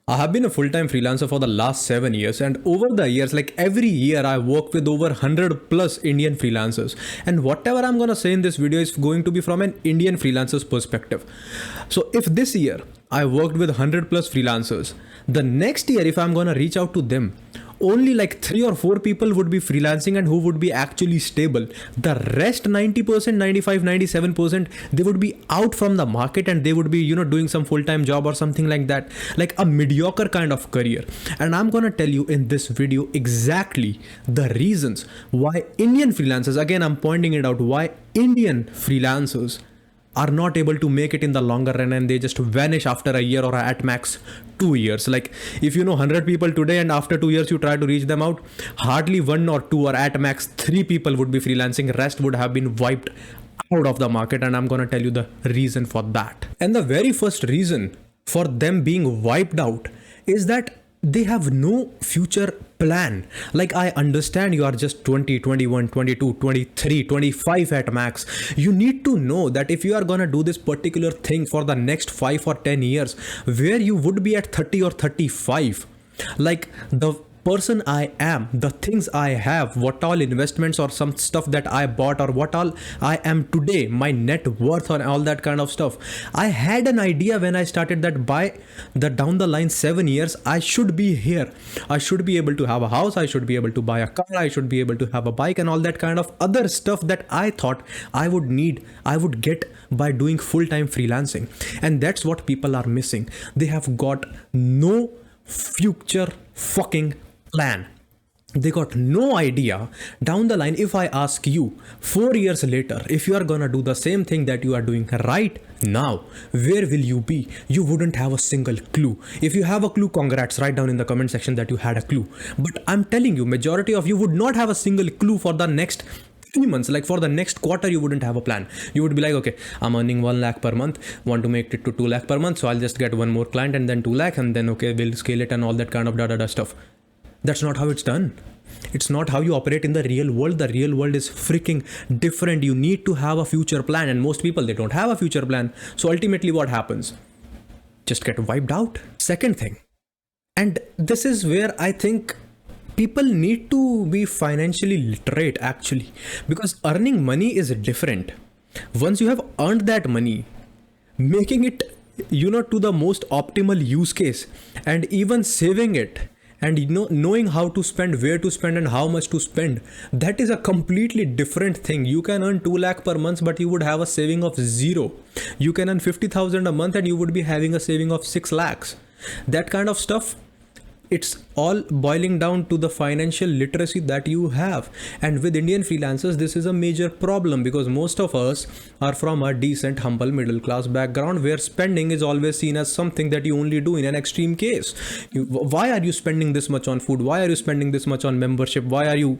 I have been a full-time freelancer for the last 7 years, and over the years, like every year, I work with over 100 plus Indian freelancers. And whatever I'm gonna say in this video is going to be from an Indian freelancer's perspective. So if this year I worked with 100 plus freelancers, the next year, if I'm gonna reach out to them, only like 3 or 4 people would be freelancing and who would be actually stable. The rest 90%, 95, 97%, they would be out from the market and they would be, doing some full-time job or something like that, like a mediocre kind of career. And I'm gonna tell you in this video exactly the reasons why Indian freelancers, again, I'm pointing it out, why Indian freelancers are not able to make it in the longer run and they just vanish after a year or at max 2 years. Like if you know 100 people today and after 2 years you try to reach them out, hardly 1 or 2 or at max 3 people would be freelancing, rest would have been wiped out of the market. And I'm gonna tell you the reason for that. And the very first reason for them being wiped out is that they have no future plan. Like I understand you are just 20, 21, 22, 23, 25 at max. You need to know that if you are gonna do this particular thing for the next 5 or 10 years, where you would be at 30 or 35, like the person I am, the things I have, what all investments or some stuff that I bought or what all I am today, my net worth and all that kind of stuff. I had an idea when I started that by the down the line 7 years, I should be here. I should be able to have a house. I should be able to buy a car. I should be able to have a bike and all that kind of other stuff that I thought I would need, I would get by doing full-time freelancing. And that's what people are missing. They have got no future fucking plan. They got no idea down the line. If I ask you 4 years later, if you are gonna do the same thing that you are doing right now, where will you be? You wouldn't have a single clue. If you have a clue, congrats, write down in the comment section that you had a clue. But I'm telling you, majority of you would not have a single clue for the next 3 months. Like for the next quarter, you wouldn't have a plan. You would be like, okay, I'm earning 1 lakh per month, want to make it to 2 lakh per month, so I'll just get one more client and then 2 lakh, and then okay, we'll scale it and all that kind of da stuff. That's not how it's done. It's not how you operate in the real world. The real world is freaking different. You need to have a future plan, and most people, they don't have a future plan. So ultimately what happens? Just get wiped out. Second thing, and this is where I think people need to be financially literate actually, because earning money is different. Once you have earned that money, making it, to the most optimal use case, and even saving it, and knowing how to spend, where to spend and how much to spend, that is a completely different thing. You can earn 2 lakh per month, but you would have a saving of 0. You can earn 50,000 a month and you would be having a saving of 6 lakhs. That kind of stuff, it's all boiling down to the financial literacy that you have. And with Indian freelancers, this is a major problem, because most of us are from a decent, humble, middle class background where spending is always seen as something that you only do in an extreme case. Why are you spending this much on food? Why are you spending this much on membership? Why are you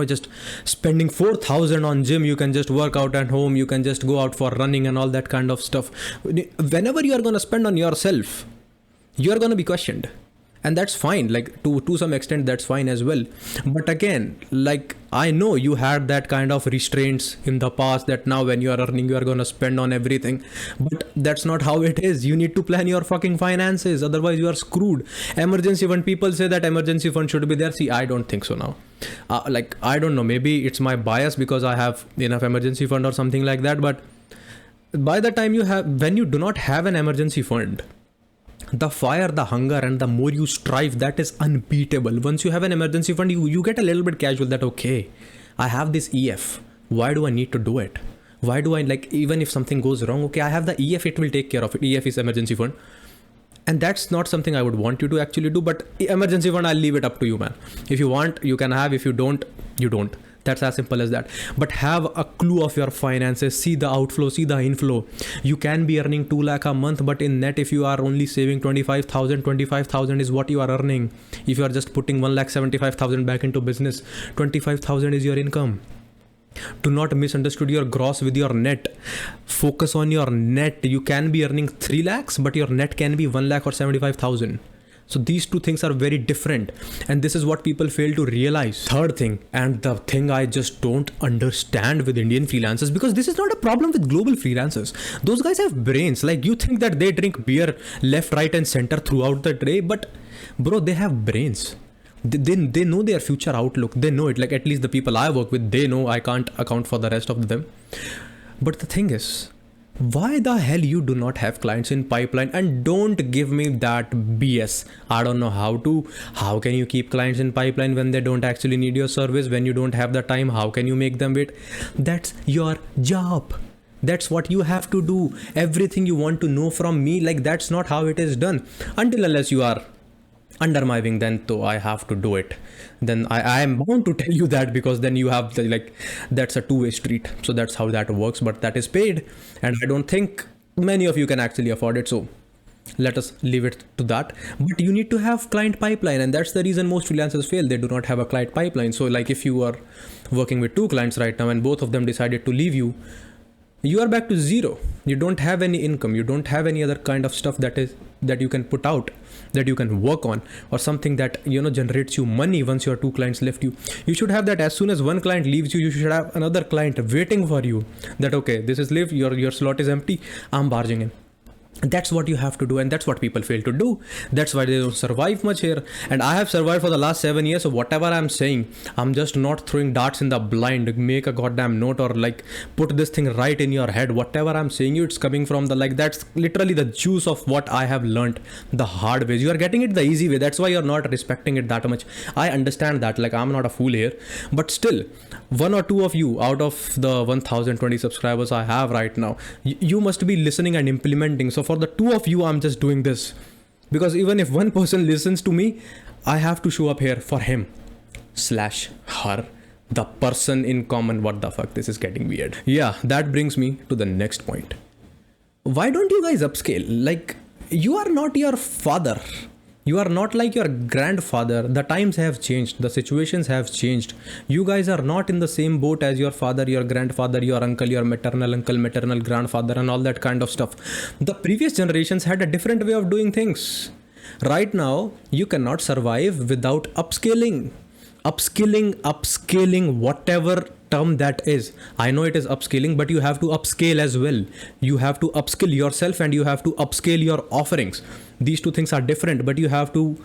just spending 4,000 on gym? You can just work out at home. You can just go out for running and all that kind of stuff. Whenever you are going to spend on yourself, you are going to be questioned. And that's fine, like to some extent, that's fine as well. But again, like I know you had that kind of restraints in the past that now when you are earning, you are going to spend on everything. But that's not how it is. You need to plan your fucking finances. Otherwise you are screwed. Emergency fund, people say that emergency fund should be there. See, I don't think so now. I don't know, maybe it's my bias because I have enough emergency fund or something like that. But by the time when you do not have an emergency fund, the fire, the hunger, and the more you strive, that is unbeatable. Once you have an emergency fund, you get a little bit casual that, okay, I have this EF. Why do I need to do it? Why do I, like, even if something goes wrong, okay, I have the EF, it will take care of it. EF is emergency fund. And that's not something I would want you to actually do, but emergency fund, I'll leave it up to you, man. If you want, you can have. If you don't, you don't. That's as simple as that. But have a clue of your finances, see the outflow, see the inflow. You can be earning 2 lakh a month, but in net, if you are only saving 25,000 is what you are earning. If you are just putting 1,75,000 back into business, 25,000 is your income. Do not misunderstood your gross with your net. Focus on your net. You can be earning 3 lakhs, but your net can be 1 lakh or 75,000. So these two things are very different, and this is what people fail to realize. Third thing, and the thing I just don't understand with Indian freelancers, because this is not a problem with global freelancers. Those guys have brains. Like, you think that they drink beer left, right, and center throughout the day, but bro, they have brains. They know their future outlook. They know it. Like, at least the people I work with, they know. I can't account for the rest of them. But the thing is, why the hell you do not have clients in pipeline? And don't give me that BS. I don't know how can you keep clients in pipeline when they don't actually need your service? When you don't have the time, how can you make them wait? That's your job. That's what you have to do. Everything you want to know from me, like, that's not how it is done. Until unless you are under my wing, then though I have to do it. Then I am bound to tell you that, because then you have like, that's a two-way street. So that's how that works, but that is paid, and I don't think many of you can actually afford it. So let us leave it to that. But you need to have client pipeline, and that's the reason most freelancers fail. They do not have a client pipeline. So like, if you are working with 2 clients right now and both of them decided to leave you, you are back to zero. You don't have any income. You don't have any other kind of stuff that you can put out, that you can work on, or something that, you know, generates you money once your 2 clients left you. You should have that. As soon as one client leaves you, you should have another client waiting for you, that okay, this is leave, your slot is empty, I'm barging in. That's what you have to do, and that's what people fail to do. That's why they don't survive much here. And I have survived for the last 7 years. So whatever I'm saying, I'm just not throwing darts in the blind. Make a goddamn note, or like put this thing right in your head. Whatever I'm saying you, it's coming from the, like, that's literally the juice of what I have learned the hard way. You are getting it the easy way. That's why you're not respecting it that much. I understand that. Like, I'm not a fool here, but still, 1 or 2 of you out of the 1020 subscribers I have right now, you must be listening and implementing. So for the 2 of you, I'm just doing this, because even if one person listens to me, I have to show up here for him / her, the person in common. What the fuck, this is getting weird. Yeah, that brings me to the next point. Why don't you guys upscale? Like, you are not your father. You are not like your grandfather. The times have changed. The situations have changed. You guys are not in the same boat as your father, your grandfather, your uncle, your maternal uncle, maternal grandfather, and all that kind of stuff. The previous generations had a different way of doing things. Right now, you cannot survive without upscaling. Upscaling, whatever term that is. I know it is upscaling, but you have to upscale as well. You have to upskill yourself, and you have to upscale your offerings. These 2 things are different, but you have to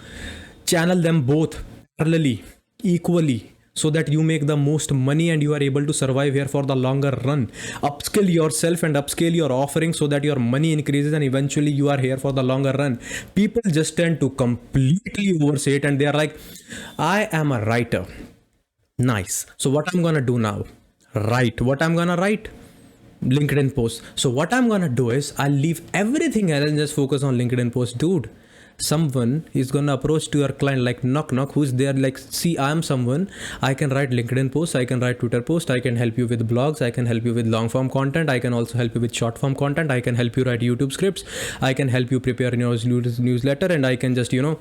channel them both parallelly, equally, so that you make the most money and you are able to survive here for the longer run. Upskill yourself and upscale your offering so that your money increases, and eventually you are here for the longer run. People just tend to completely oversay it, and they are like, I am a writer. Nice. So what I'm gonna do now? Write. What I'm gonna write? LinkedIn post. So what I'm gonna do is, I'll leave everything else and just focus on LinkedIn post. Dude, someone is gonna approach to your client, like, knock, who's there? Like, see, I'm someone, I can write LinkedIn posts, I can write Twitter posts, I can help you with blogs, I can help you with long form content, I can also help you with short form content, I can help you write YouTube scripts, I can help you prepare your newsletter, and I can just, you know,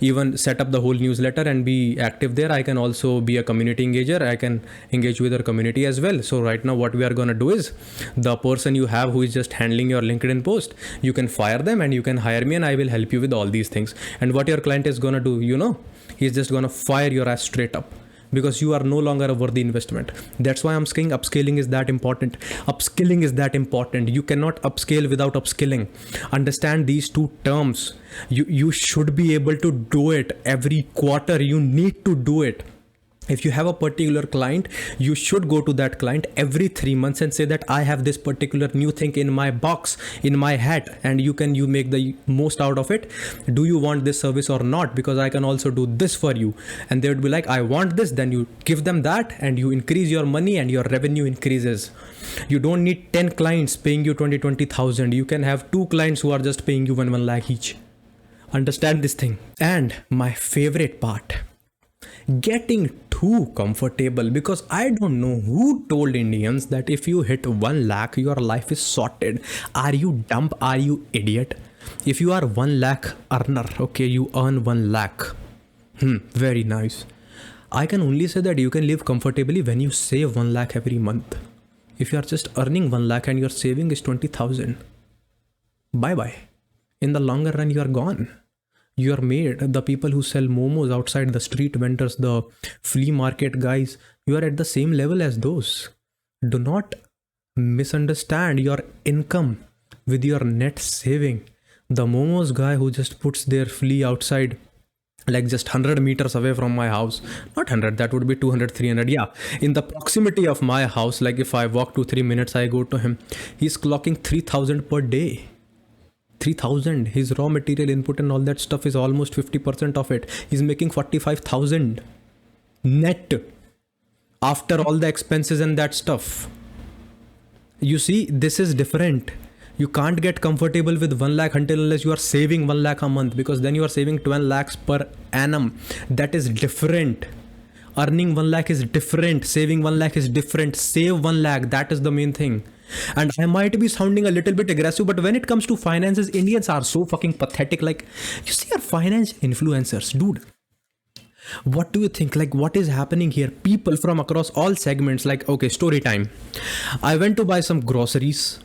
even set up the whole newsletter and be active there. I can also be a community engager. I can engage with your community as well. So right now, what we are gonna do is, the person you have who is just handling your LinkedIn post, you can fire them and you can hire me, and I will help you with all these things. And what your client is gonna do, you know, he's just gonna fire your ass straight up, because you are no longer a worthy investment. That's why I'm saying upscaling is that important. Upskilling is that important. You cannot upscale without upskilling. Understand these 2 terms. You should be able to do it every quarter. You need to do it. If you have a particular client, you should go to that client every 3 months and say that I have this particular new thing in my box, in my hat, and you make the most out of it. Do you want this service or not? Because I can also do this for you. And they would be like, I want this. Then you give them that, and you increase your money and your revenue increases. You don't need 10 clients paying you 20,000. You can have 2 clients who are just paying you 1 lakh each. Understand this thing. And my favorite part, getting too comfortable, because I don't know who told Indians that if you hit 1 lakh, your life is sorted. Are you dumb? Are you idiot? If you are 1 lakh earner, okay, you earn 1 lakh. Very nice. I can only say that you can live comfortably when you save 1 lakh every month. If you are just earning 1 lakh and your saving is 20,000, bye-bye. In the longer run, you are gone. You are made, the people who sell momos outside, the street vendors, the flea market guys, you are at the same level as those. Do not misunderstand your income with your net saving. The momos guy who just puts their flea outside, like just 100 meters away from my house, not 100, that would be 200, 300, yeah, in the proximity of my house, like if I walk 2-3 minutes, I go to him, he's clocking 3,000 per day. 3,000. His raw material input and all that stuff is almost 50% of it. He's making 45,000 net after all the expenses and that stuff. You see, this is different. You can't get comfortable with 1 lakh until unless you are saving 1 lakh a month, because then you are saving 12 lakhs per annum. That is different. Earning 1 lakh is different. Saving 1 lakh is different. Save 1 lakh. That is the main thing. And I might be sounding a little bit aggressive, but when it comes to finances, Indians are so fucking pathetic. Like, you see our finance influencers, dude. What do you think? Like, what is happening here? People from across all segments, like, okay, story time. I went to buy some groceries.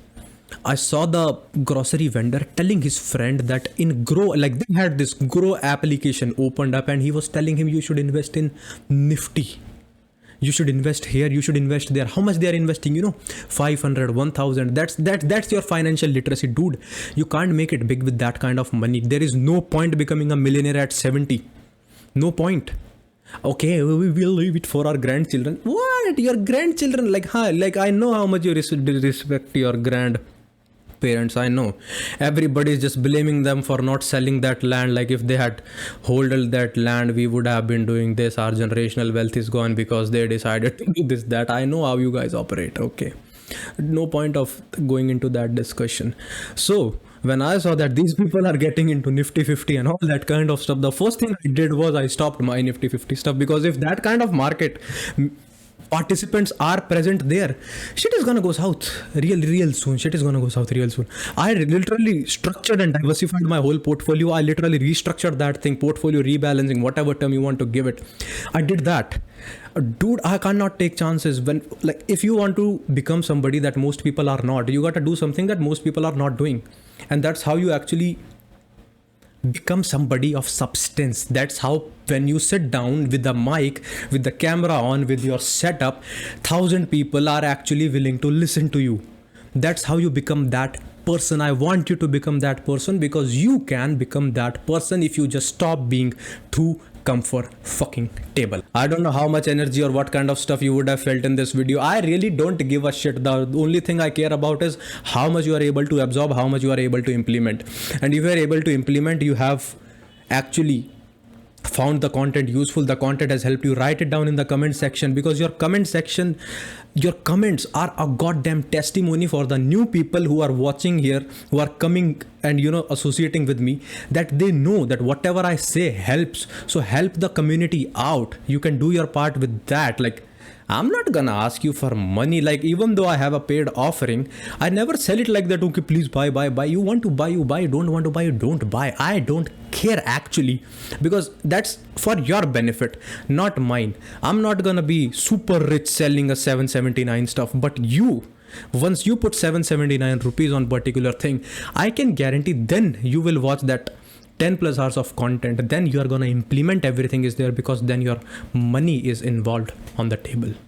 I saw the grocery vendor telling his friend that in Grow, like they had this Grow application opened up, and he was telling him you should invest in Nifty. You should invest here, you should invest there. How much they are investing, 500, 1000. That's your financial literacy, dude. You can't make it big with that kind of money. There is no point becoming a millionaire at 70. No point. Okay, we will leave it for our grandchildren. What? Your grandchildren? Like, I know how much you respect your grandparents. I know. Everybody is just blaming them for not selling that land. Like, if they had holded that land, we would have been doing this. Our generational wealth is gone because they decided to do this, that. I know how you guys operate. Okay. No point of going into that discussion. So when I saw that these people are getting into Nifty 50 and all that kind of stuff, the first thing I did was I stopped my Nifty 50 stuff, because if that kind of market participants are present there, shit is gonna go south real soon. Shit is gonna go south real soon. I literally structured and diversified my whole portfolio. I literally restructured that thing, portfolio rebalancing, whatever term you want to give it. I did that. Dude, I cannot take chances. When, like, if you want to become somebody that most people are not, you got to do something that most people are not doing. And that's how you actually become somebody of substance. That's how, when you sit down with the mic, with the camera on, with your setup, 1,000 people are actually willing to listen to you. That's how you become that person. I want you to become that person, because you can become that person if you just stop being too comfort fucking table. I don't know how much energy or what kind of stuff you would have felt in this video. I really don't give a shit. The only thing I care about is how much you are able to absorb, how much you are able to implement. And if you are able to implement, you have actually found the content useful, the content has helped you, write it down in the comment section, because your comment section, your comments are a goddamn testimony for the new people who are watching here, who are coming and associating with me, that they know that whatever I say helps. So help the community out. You can do your part with that. Like, I'm not gonna ask you for money. Like, even though I have a paid offering, I never sell it like that. Okay, please buy. You want to buy, you buy. Don't want to buy, you don't buy. I don't care actually, because that's for your benefit, not mine. I'm not gonna be super rich selling a 779 stuff, but once you put 779 rupees on particular thing, I can guarantee then you will watch that 10 plus hours of content. Then you are going to implement everything is there, because then your money is involved on the table.